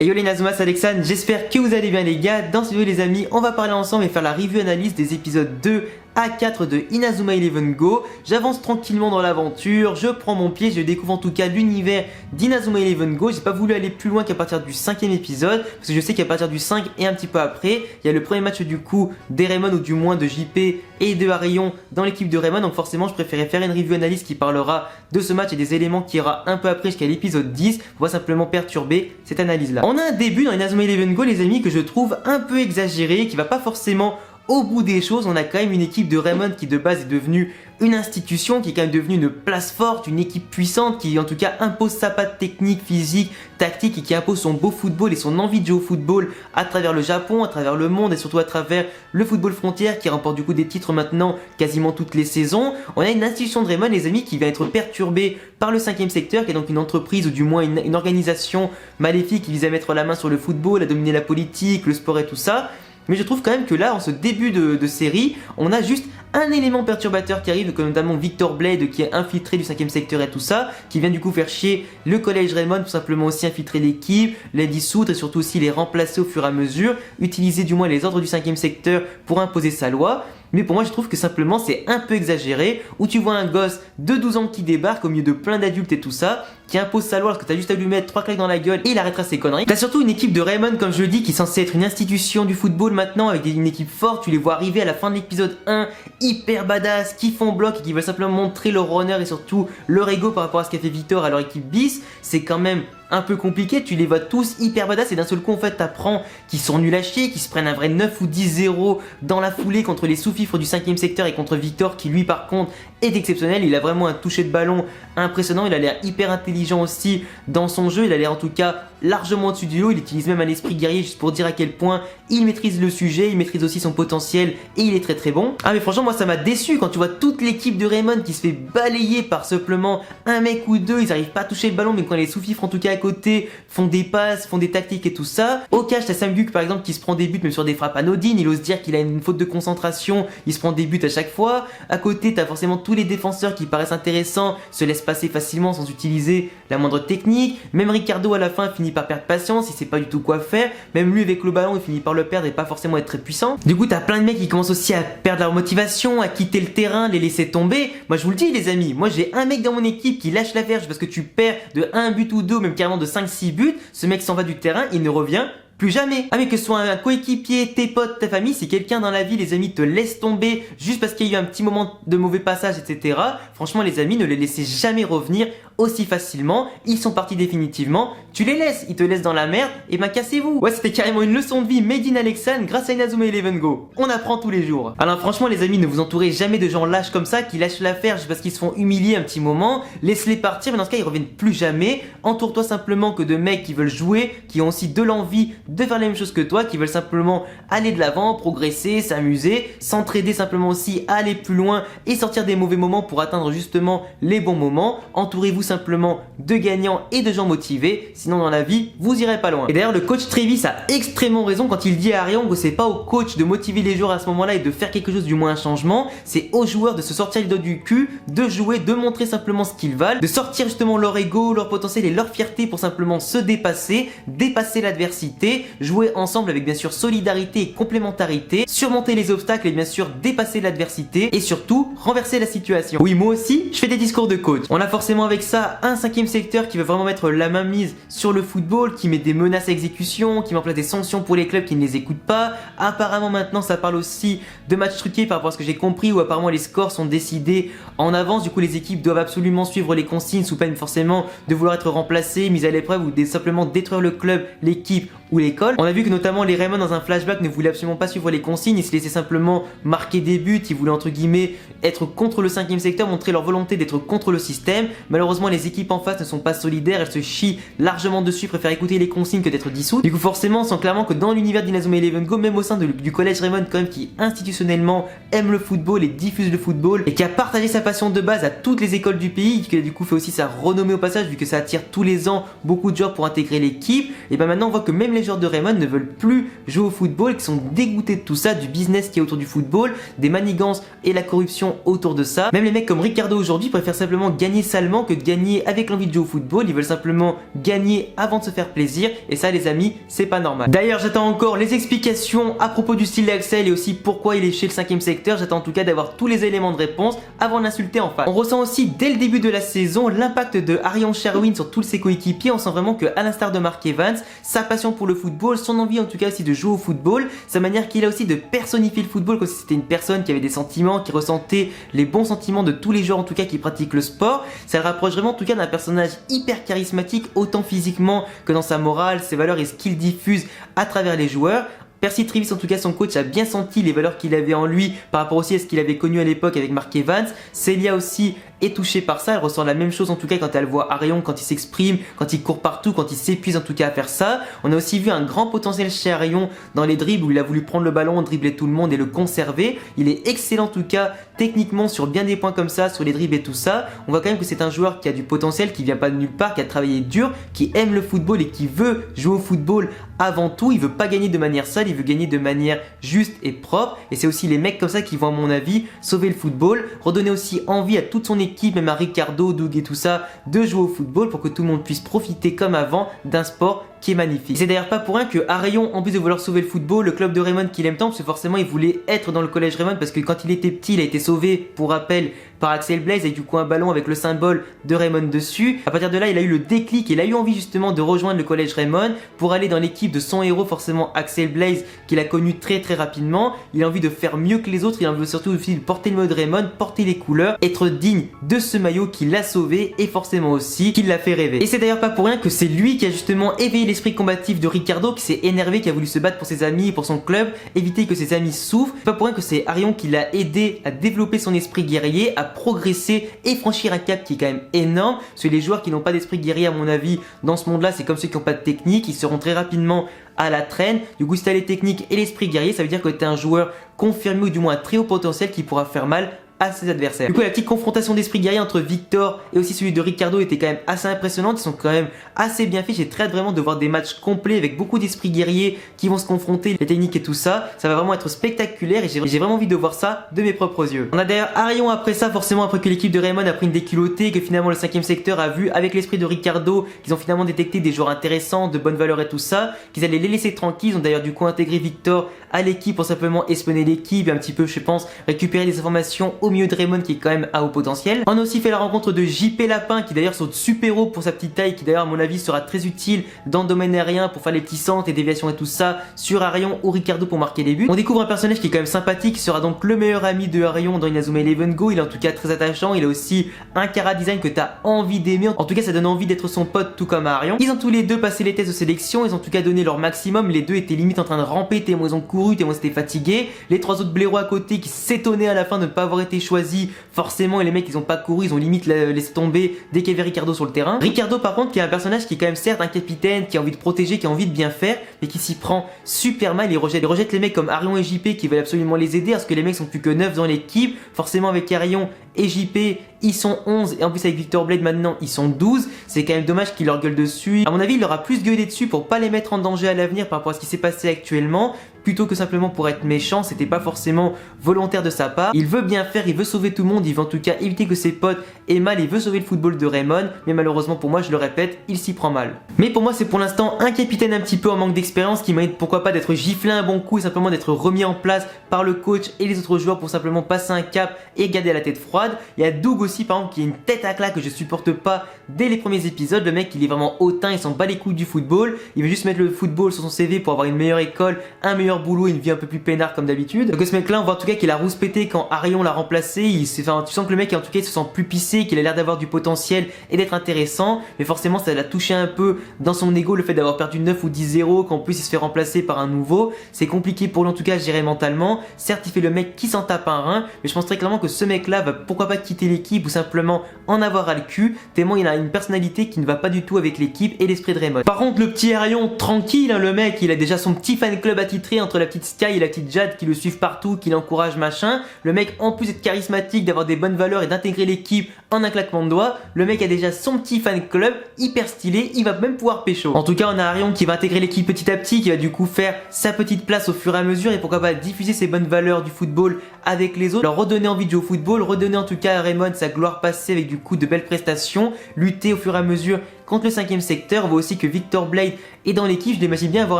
Yo les Nazuma, c'est Alexandre, j'espère que vous allez bien les gars. Dans cette vidéo les amis, on va parler ensemble et faire la review analyse des épisodes 2 à 4 de Inazuma Eleven Go. J'avance tranquillement dans l'aventure, je prends mon pied, je découvre en tout cas l'univers d'Inazuma Eleven Go. J'ai pas voulu aller plus loin qu'à partir du 5ème épisode, parce que je sais qu'à partir du 5 et un petit peu après, il y a le premier match du coup d'Eremon ou du moins de JP et de Arion dans l'équipe de Raymond. Donc forcément je préférais faire une review analyse qui parlera de ce match et des éléments qui ira un peu après jusqu'à l'épisode 10 pour pas simplement perturber cette analyse là. On a un début dans Inazuma Eleven Go les amis que je trouve un peu exagéré, qui va pas forcément au bout des choses. On a quand même une équipe de Raymond qui de base est devenue une institution, qui est quand même devenue une place forte, une équipe puissante qui en tout cas impose sa patte technique, physique, tactique et qui impose son beau football et son envie de jouer au football à travers le Japon, à travers le monde et surtout à travers le football frontière qui remporte du coup des titres maintenant quasiment toutes les saisons. On a une institution de Raymond les amis qui va être perturbée par le 5ème secteur qui est donc une entreprise ou du moins une organisation maléfique qui vise à mettre la main sur le football, à dominer la politique, le sport et tout ça. Mais je trouve quand même que là, en ce début de série, on a juste un élément perturbateur qui arrive, comme notamment Victor Blade qui est infiltré du 5ème secteur et tout ça, qui vient du coup faire chier le collège Raymond pour simplement aussi infiltrer l'équipe, les dissoudre et surtout aussi les remplacer au fur et à mesure, utiliser du moins les ordres du 5ème secteur pour imposer sa loi. Mais pour moi je trouve que simplement c'est un peu exagéré, où tu vois un gosse de 12 ans qui débarque au milieu de plein d'adultes et tout ça, qui impose sa loi parce que t'as juste à lui mettre 3 claques dans la gueule et il arrêtera ses conneries. T'as surtout une équipe de Raymond comme je le dis qui est censée être une institution du football maintenant avec une équipe forte, tu les vois arriver à la fin de l'épisode 1 hyper badass, qui font bloc et qui veulent simplement montrer leur honneur et surtout leur ego par rapport à ce qu'a fait Victor à leur équipe bis. C'est quand même un peu compliqué, tu les vois tous hyper badass et d'un seul coup en fait t'apprends qu'ils sont nuls à chier, qu'ils se prennent un vrai 9 ou 10-0 dans la foulée contre les sous-fifres du 5ème secteur et contre Victor qui lui par contre est exceptionnel. Il a vraiment un toucher de ballon impressionnant, il a l'air hyper intelligent aussi dans son jeu, il a l'air en tout cas largement au-dessus du lot, il utilise même un esprit guerrier juste pour dire à quel point il maîtrise le sujet, il maîtrise aussi son potentiel et il est très très bon. Ah mais franchement moi ça m'a déçu quand tu vois toute l'équipe de Raymond qui se fait balayer par simplement un mec ou deux, ils arrivent pas à toucher le ballon mais quand les sous-fifres en tout cas à côté font des passes, font des tactiques et tout ça. Au catch t'as Samguk par exemple qui se prend des buts même sur des frappes anodines, il ose dire qu'il a une faute de concentration, il se prend des buts à chaque fois. À côté t'as forcément tous les défenseurs qui paraissent intéressants, se laissent passer facilement sans utiliser la moindre technique. Même Ricardo à la fin finit par perdre patience, il sait pas du tout quoi faire, même lui avec le ballon il finit par le perdre et pas forcément être très puissant. Du coup t'as plein de mecs qui commencent aussi à perdre leur motivation, à quitter le terrain, les laisser tomber. Moi je vous le dis les amis, moi j'ai un mec dans mon équipe qui lâche l'affaire juste parce que tu perds de 1 but ou 2 ou même carrément de 5-6 buts, ce mec s'en va du terrain, il ne revient plus jamais. Ah mais que ce soit un coéquipier, tes potes, ta famille, si quelqu'un dans la vie les amis te laisse tomber juste parce qu'il y a eu un petit moment de mauvais passage etc. Franchement les amis ne les laissez jamais revenir aussi facilement, ils sont partis définitivement, tu les laisses, ils te laissent dans la merde, et ben cassez-vous. Ouais c'était carrément une leçon de vie made in Alexandre grâce à Inazuma Eleven Go. On apprend tous les jours. Alors franchement les amis ne vous entourez jamais de gens lâches comme ça qui lâchent l'affaire juste parce qu'ils se font humilier un petit moment, laisse-les partir mais dans ce cas ils reviennent plus jamais. Entoure-toi simplement que de mecs qui veulent jouer, qui ont aussi de l'envie de faire la même chose que toi, qui veulent simplement aller de l'avant, progresser, s'amuser, s'entraider simplement aussi à aller plus loin et sortir des mauvais moments pour atteindre justement les bons moments. Entourez-vous simplement de gagnants et de gens motivés, sinon dans la vie vous irez pas loin. Et d'ailleurs le coach Travis a extrêmement raison quand il dit à Arion que c'est pas au coach de motiver les joueurs à ce moment là et de faire quelque chose, du moins un changement, c'est aux joueurs de se sortir les doigts du cul, de jouer, de montrer simplement ce qu'ils valent, de sortir justement leur ego, leur potentiel et leur fierté pour simplement se dépasser, dépasser l'adversité, jouer ensemble avec bien sûr solidarité et complémentarité, surmonter les obstacles et bien sûr dépasser l'adversité et surtout renverser la situation. Oui moi aussi je fais des discours de coach. On a forcément avec ça un 5ème secteur qui veut vraiment mettre la main mise sur le football, qui met des menaces à exécution, qui met en place des sanctions pour les clubs qui ne les écoutent pas. Apparemment maintenant ça parle aussi de matchs truqués par rapport à ce que j'ai compris, où apparemment les scores sont décidés en avance, du coup les équipes doivent absolument suivre les consignes sous peine forcément de vouloir être remplacées, mises à l'épreuve ou simplement détruire le club, l'équipe ou l'école. On a vu que notamment les Raymond dans un flashback ne voulaient absolument pas suivre les consignes, ils se laissaient simplement marquer des buts, ils voulaient entre guillemets être contre le 5ème secteur, montrer leur volonté d'être contre le système. Malheureusement les équipes en face ne sont pas solidaires, elles se chient largement dessus, préfèrent écouter les consignes que d'être dissoutes. Du coup forcément on sent clairement que dans l'univers d'Inazuma Eleven Go, même au sein du collège Raymond quand même qui institutionnellement aime le football et diffuse le football et qui a partagé sa passion de base à toutes les écoles du pays, qui du coup fait aussi sa renommée au passage vu que ça attire tous les ans beaucoup de joueurs pour intégrer l'équipe. Et ben maintenant on voit que même les joueurs de Raymond ne veulent plus jouer au football, qui sont dégoûtés de tout ça, du business qui est autour du football, des manigances et la corruption autour de ça. Même les mecs comme Ricardo aujourd'hui préfèrent simplement gagner salement que de gagner gagner avec l'envie de jouer au football, ils veulent simplement gagner avant de se faire plaisir, et ça les amis, c'est pas normal. D'ailleurs j'attends encore les explications à propos du style d'Axel et aussi pourquoi il est chez le 5ème secteur, j'attends en tout cas d'avoir tous les éléments de réponse avant de l'insulter en face. On ressent aussi dès le début de la saison l'impact de Arion Sherwin sur tous ses coéquipiers, on sent vraiment que à l'instar de Mark Evans, sa passion pour le football, son envie en tout cas aussi de jouer au football, sa manière qu'il a aussi de personnifier le football comme si c'était une personne qui avait des sentiments, qui ressentait les bons sentiments de tous les joueurs en tout cas qui pratiquent le sport, ça le rapproche vraiment en tout cas d'un personnage hyper charismatique autant physiquement que dans sa morale, ses valeurs et ce qu'il diffuse à travers les joueurs. Percy Trivis, en tout cas son coach, a bien senti les valeurs qu'il avait en lui par rapport aussi à ce qu'il avait connu à l'époque avec Mark Evans. Celia aussi est touchée par ça, elle ressent la même chose en tout cas quand elle voit Arion, quand il s'exprime, quand il court partout, quand il s'épuise en tout cas à faire ça. On a aussi vu un grand potentiel chez Arion dans les dribbles où il a voulu prendre le ballon, dribbler tout le monde et le conserver. Il est excellent en tout cas techniquement sur bien des points comme ça, sur les dribbles et tout ça. On voit quand même que c'est un joueur qui a du potentiel, qui vient pas de nulle part, qui a travaillé dur, qui aime le football et qui veut jouer au football avant tout. Il veut pas gagner de manière sale, il veut gagner de manière juste et propre, et c'est aussi les mecs comme ça qui vont à mon avis sauver le football, redonner aussi envie à toute son équipe, même à Ricardo, Doug et tout ça, de jouer au football pour que tout le monde puisse profiter comme avant d'un sport qui est magnifique. C'est d'ailleurs pas pour rien que Arion, en plus de vouloir sauver le football, le club de Raymond qu'il aime tant, parce que forcément il voulait être dans le collège Raymond, parce que quand il était petit il a été sauvé, pour rappel, par Axel Blaze, et du coup un ballon avec le symbole de Raymond dessus. À partir de là il a eu le déclic, il a eu envie justement de rejoindre le collège Raymond pour aller dans l'équipe de son héros, forcément Axel Blaze, qu'il a connu très rapidement. Il a envie de faire mieux que les autres, il a envie surtout aussi de porter le maillot de Raymond, porter les couleurs, être digne de ce maillot qui l'a sauvé et forcément aussi qui l'a fait rêver. Et c'est d'ailleurs pas pour rien que c'est lui qui a justement éveillé l'esprit combatif de Ricardo, qui s'est énervé, qui a voulu se battre pour ses amis et pour son club, éviter que ses amis souffrent. C'est pas pour rien que c'est Arion qui l'a aidé à développer son esprit guerrier, à progresser et franchir un cap qui est quand même énorme. Parce que les joueurs qui n'ont pas d'esprit guerrier à mon avis dans ce monde là, c'est comme ceux qui n'ont pas de technique, ils seront très rapidement à la traîne. Du coup si t'as les techniques et l'esprit guerrier, ça veut dire que t'es un joueur confirmé ou du moins à très haut potentiel qui pourra faire mal à ses adversaires. Du coup la petite confrontation d'esprit guerrier entre Victor et aussi celui de Ricardo était quand même assez impressionnante, ils sont quand même assez bien faits. J'ai très hâte vraiment de voir des matchs complets avec beaucoup d'esprit guerrier qui vont se confronter, les techniques et tout ça, ça va vraiment être spectaculaire et j'ai vraiment envie de voir ça de mes propres yeux. On a d'ailleurs Arion après ça, forcément après que l'équipe de Raymond a pris une déculottée, que finalement le 5ème secteur a vu avec l'esprit de Ricardo qu'ils ont finalement détecté des joueurs intéressants, de bonne valeur et tout ça, qu'ils allaient les laisser tranquilles. Ils ont d'ailleurs du coup intégré Victor à l'équipe pour simplement espionner l'équipe et un petit peu je pense récupérer des informations au milieu de Raymond qui est quand même à haut potentiel. On a aussi fait la rencontre de JP Lapin qui d'ailleurs saute super haut pour sa petite taille, qui d'ailleurs à mon avis sera très utile dans le domaine aérien pour faire les petits centres et déviations et tout ça sur Arion ou Ricardo pour marquer les buts. On découvre un personnage qui est quand même sympathique, qui sera donc le meilleur ami de Arion dans Inazuma Eleven Go. Il est en tout cas très attachant, il a aussi un chara design que tu as envie d'aimer, en tout cas ça donne envie d'être son pote tout comme Arion. Ils ont tous les deux passé les tests de sélection, ils ont en tout cas donné leur maximum, les deux étaient limite en train de ramper tellement ils ont couru, tellement ils étaient fatigués. Les trois autres blaireaux à côté qui s'étonnaient à la fin de ne pas avoir été choisis, forcément, et les mecs ils ont pas couru, ils ont limite laissé tomber dès qu'il y avait Ricardo sur le terrain. Ricardo par contre qui est un personnage qui est quand même certes un capitaine, qui a envie de protéger, qui a envie de bien faire, mais qui s'y prend super mal, il rejette les mecs comme Arion et JP qui veulent absolument les aider parce que les mecs sont plus que 9 dans l'équipe, forcément avec Arion et JP ils sont 11 et en plus avec Victor Blade maintenant ils sont 12, c'est quand même dommage qu'il leur gueule dessus. À mon avis il leur a plus gueulé dessus pour pas les mettre en danger à l'avenir par rapport à ce qui s'est passé actuellement, plutôt que simplement pour être méchant, c'était pas forcément volontaire de sa part. Il veut bien faire, il veut sauver tout le monde, il veut en tout cas éviter que ses potes aient mal, il veut sauver le football de Raymond, mais malheureusement pour moi, je le répète, il s'y prend mal. Mais pour moi c'est pour l'instant un capitaine un petit peu en manque d'expérience qui mérite pourquoi pas d'être giflé un bon coup et simplement d'être remis en place par le coach et les autres joueurs pour simplement passer un cap et garder la tête froide. Il y a Doug aussi par exemple qui a une tête à claque que je supporte pas dès les premiers épisodes. Le mec il est vraiment hautain, il s'en bat les couilles du football, il veut juste mettre le football sur son CV pour avoir une meilleure école, un meilleur boulot, une vie un peu plus peinard comme d'habitude. Donc ce mec là on voit en tout cas qu'il a rouspété quand Arion l'a remplacé, tu sens que le mec en tout cas il se sent plus pissé, qu'il a l'air d'avoir du potentiel et d'être intéressant, mais forcément ça l'a touché un peu dans son ego le fait d'avoir perdu 9 ou 10-0, qu'en plus il se fait remplacer par un nouveau. C'est compliqué pour lui en tout cas à gérer mentalement. Certes il fait le mec qui s'en tape un rein, mais je pense très clairement que ce mec là va pourquoi pas quitter l'équipe ou simplement en avoir à le cul, tellement il a une personnalité qui ne va pas du tout avec l'équipe et l'esprit de Raymond. Par contre le petit Arion tranquille, hein, le mec il a déjà son petit fan club attitré entre la petite Sky et la petite Jade qui le suivent partout, qui l'encouragent machin. Le mec en plus d'être charismatique, d'avoir des bonnes valeurs et d'intégrer l'équipe en un claquement de doigts, le mec a déjà son petit fan club hyper stylé, il va même pouvoir pécho. En tout cas on a Arion qui va intégrer l'équipe petit à petit, qui va du coup faire sa petite place au fur et à mesure et pourquoi pas diffuser ses bonnes valeurs du football avec les autres, leur redonner envie de jouer au football, redonner en tout cas à Raymond sa gloire passée avec du coup de belles prestations, lutter au fur et à mesure contre le 5ème secteur. On voit aussi que Victor Blade est dans l'équipe, je l'imagine bien avoir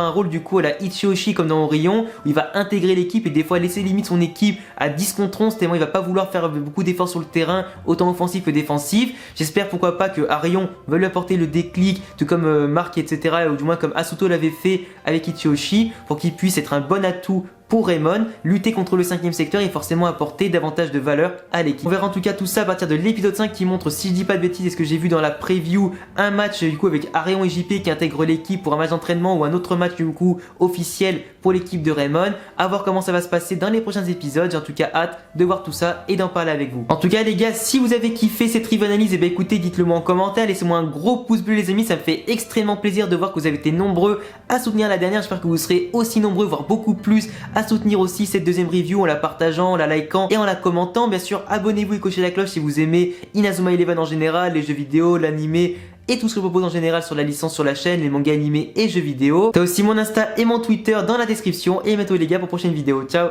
un rôle du coup à la Ichioshi comme dans Orion, où il va intégrer l'équipe et des fois laisser limite son équipe à 10 contre 11 tellement il va pas vouloir faire beaucoup d'efforts sur le terrain, autant offensif que défensif. J'espère pourquoi pas que Arion va lui apporter le déclic, tout comme Marc etc, ou du moins comme Asuto l'avait fait avec Ichioshi, pour qu'il puisse être un bon atout pour Raymond, lutter contre le 5ème secteur et forcément apporter davantage de valeur à l'équipe. On verra en tout cas tout ça à partir de l'épisode 5 qui montre, si je dis pas de bêtises, et ce que j'ai vu dans la preview, un match du coup avec Arion et JP qui intègrent l'équipe pour un match d'entraînement ou un autre match du coup officiel pour l'équipe de Raymond. À voir comment ça va se passer dans les prochains épisodes. J'ai en tout cas hâte de voir tout ça et d'en parler avec vous. En tout cas les gars, si vous avez kiffé cette review analyse, et écoutez, dites-le moi en commentaire, laissez-moi un gros pouce bleu les amis, ça me fait extrêmement plaisir de voir que vous avez été nombreux à soutenir la dernière. J'espère que vous serez aussi nombreux, voire beaucoup plus, à soutenir aussi cette deuxième review en la partageant, en la likant et en la commentant. Bien sûr, abonnez-vous et cochez la cloche si vous aimez Inazuma Eleven en général, les jeux vidéo, l'animé et tout ce que je propose en général sur la licence sur la chaîne, les mangas animés et jeux vidéo. T'as aussi mon Insta et mon Twitter dans la description. Et à bientôt les gars pour une prochaine vidéo. Ciao.